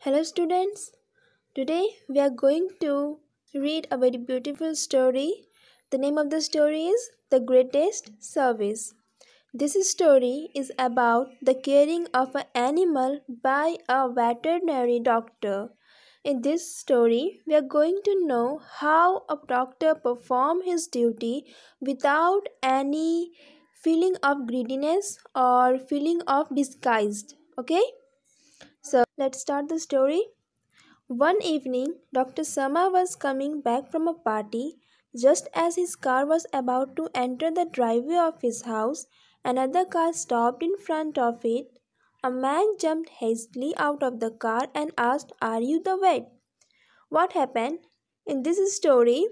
Hello, students. Today we are going to read a very beautiful story. The name of the story is The Greatest Service. This story is about the caring of an animal by a veterinary doctor. In this story, we are going to know how a doctor performs his duty without any feeling of greediness or feeling of disgust. Okay? So, let's start the story. One evening, Dr. Sama was coming back from a party. Just as his car was about to enter the driveway of his house, another car stopped in front of it. A man jumped hastily out of the car and asked, "Are you the vet?" What happened? In this story,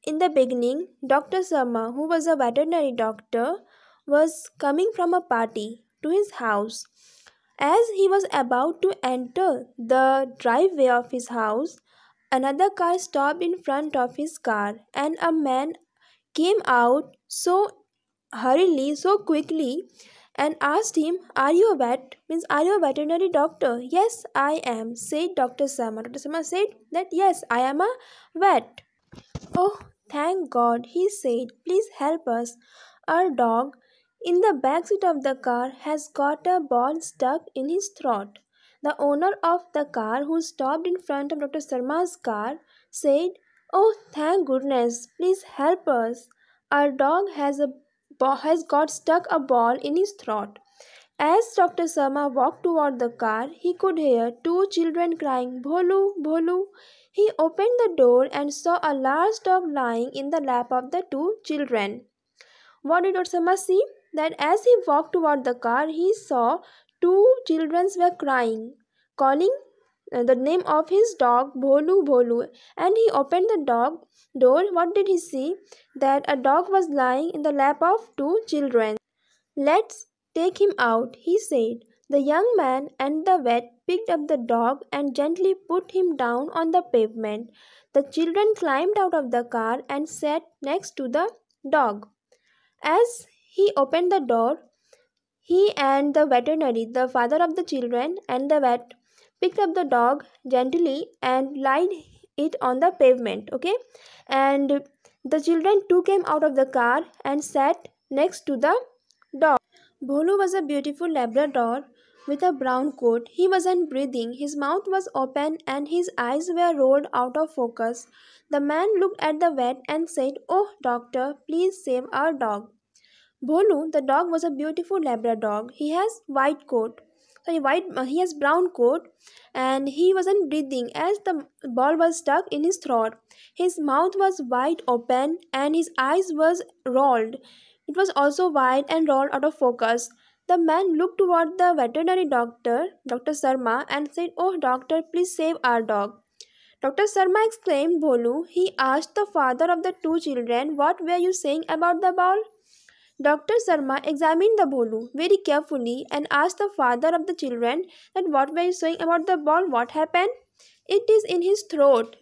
in the beginning, Dr. Sama, who was a veterinary doctor, was coming from a party to his house. As he was about to enter the driveway of his house, another car stopped in front of his car, and a man came out so hurriedly, so quickly, and asked him, "Are you a vet?" Means, "Are you a veterinary doctor?" "Yes, I am," said Dr. Sama. Dr. Sama said that, "Yes, I am a vet." "Oh, thank God," he said. "Please help us. Our dog in the back seat of the car has got a ball stuck in his throat." The owner of the car, who stopped in front of Dr. Sharma's car, said, "Oh, thank goodness. Please help us. Our dog has got stuck a ball in his throat." As Dr. Sharma walked toward the car, he could hear two children crying, "Bholu, Bholu." He opened the door and saw a large dog lying in the lap of the two children. What did Dr. Sharma see? That as he walked toward the car, he saw two children were crying, calling the name of his dog, "Bholu, Bholu." And he opened the dog door. What did he see? That a dog was lying in the lap of two children. "Let's take him out," he said. The young man and the vet picked up the dog and gently put him down on the pavement. The children climbed out of the car and sat next to the dog. As he opened the door, he and the veterinary, the father of the children, and the vet picked up the dog gently and laid it on the pavement. Okay, and the children too came out of the car and sat next to the dog. Bholu was a beautiful Labrador with a brown coat. He wasn't breathing, his mouth was open, and his eyes were rolled out of focus. The man looked at the vet and said, "Oh, doctor, please save our dog." Bholu, the dog, was a beautiful Labrador. He has he has brown coat, and he wasn't breathing as the ball was stuck in his throat. His mouth was wide open and his eyes was rolled. It was also wide and rolled out of focus. The man looked toward the veterinary doctor, Dr. Sharma, and said, "Oh, doctor, please save our dog." Dr. Sharma exclaimed, "Bholu," he asked the father of the two children, "what were you saying about the ball?" Dr. Sharma examined the Bholu very carefully and asked the father of the children that, "What were you saying about the ball? What happened?" "It is in his throat.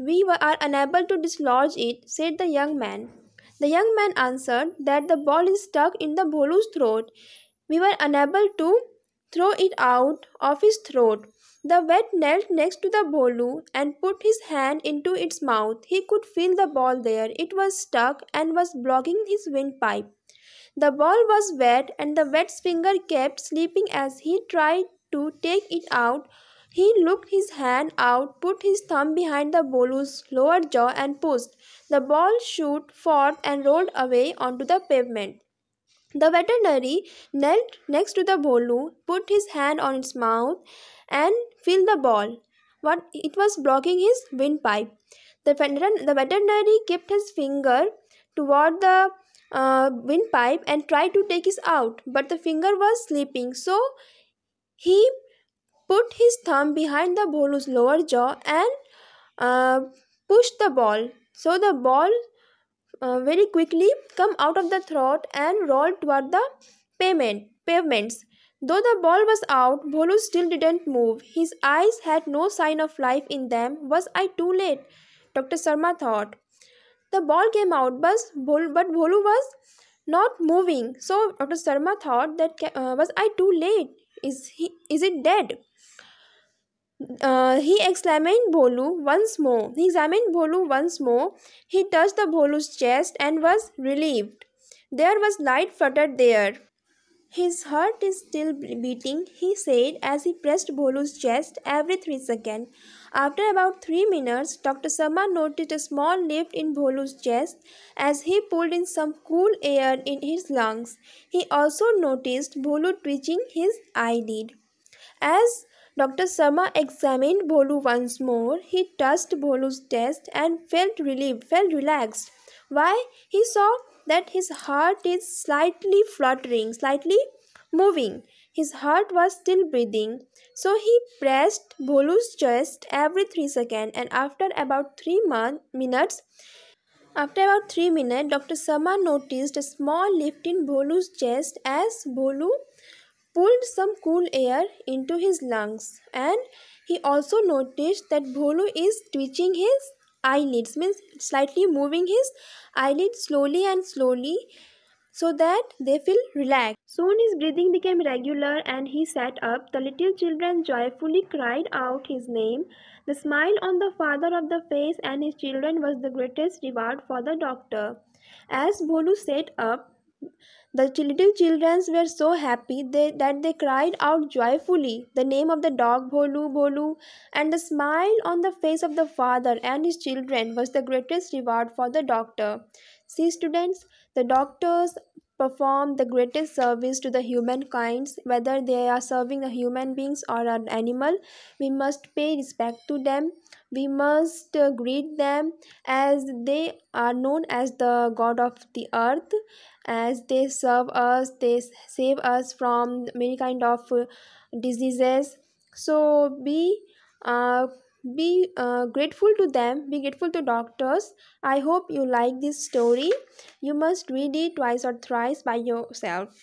Are unable to dislodge it," said the young man. The young man answered that the ball is stuck in the Bholu's throat. "We were unable to throw it out of his throat." The vet knelt next to the Bholu and put his hand into its mouth. He could feel the ball there. It was stuck and was blocking his windpipe. The ball was wet, and the vet's finger kept slipping as he tried to take it out. He looked his hand out, put his thumb behind the Bolu's lower jaw, and pushed. The ball shot forth and rolled away onto the pavement. The veterinary knelt next to the Bolu, put his hand on its mouth, and filled the ball. What it was blocking his windpipe. The veterinary kept his finger toward the windpipe and tried to take it out, but the finger was slipping. So he put his thumb behind the Bolu's lower jaw and uh, pushed the ball. So the ball very quickly come out of the throat and rolled toward the pavements. Though the ball was out, Bolu still didn't move. His eyes had no sign of life in them. Was I too late? Dr. Sharma thought. The ball came out, but Bolu was not moving. So Dr. Sharma thought that was I too late? Is it dead? He examined Bholu once more. He examined Bholu once more. He touched the Bholu's chest and was relieved. There was light fluttered there. His heart is still beating, he said as he pressed Bholu's chest every 3 seconds. After about 3 minutes, Dr. Sharma noticed a small lift in Bholu's chest as he pulled in some cool air in his lungs. He also noticed Bholu twitching his eyelid. As Dr. Sharma examined Bholu once more, he touched Bholu's chest and felt relieved, felt relaxed. Why? He saw that his heart is slightly fluttering, slightly moving. His heart was still breathing. So he pressed Bholu's chest every 3 seconds, and after about 3 minutes, Dr. Sharma noticed a small lift in Bholu's chest as Bholu pulled some cool air into his lungs, and he also noticed that Bholu is twitching his eyelids, means slightly moving his eyelids slowly and slowly so that they feel relaxed. Soon his breathing became regular and he sat up. The little children joyfully cried out his name. The smile on the father of the face and his children was the greatest reward for the doctor. As Bholu sat up, the little children were so happy that they cried out joyfully the name of the dog, Bholu, Bholu, and the smile on the face of the father and his children was the greatest reward for the doctor. See, students, the doctors perform the greatest service to the humankind, whether they are serving the human beings or an animal. We must pay respect to them. We must greet them as they are known as the god of the earth, as they serve us, they save us from many kind of diseases. So uh, be grateful to them, be grateful to doctors. I hope you like this story. You must read it twice or thrice by yourself.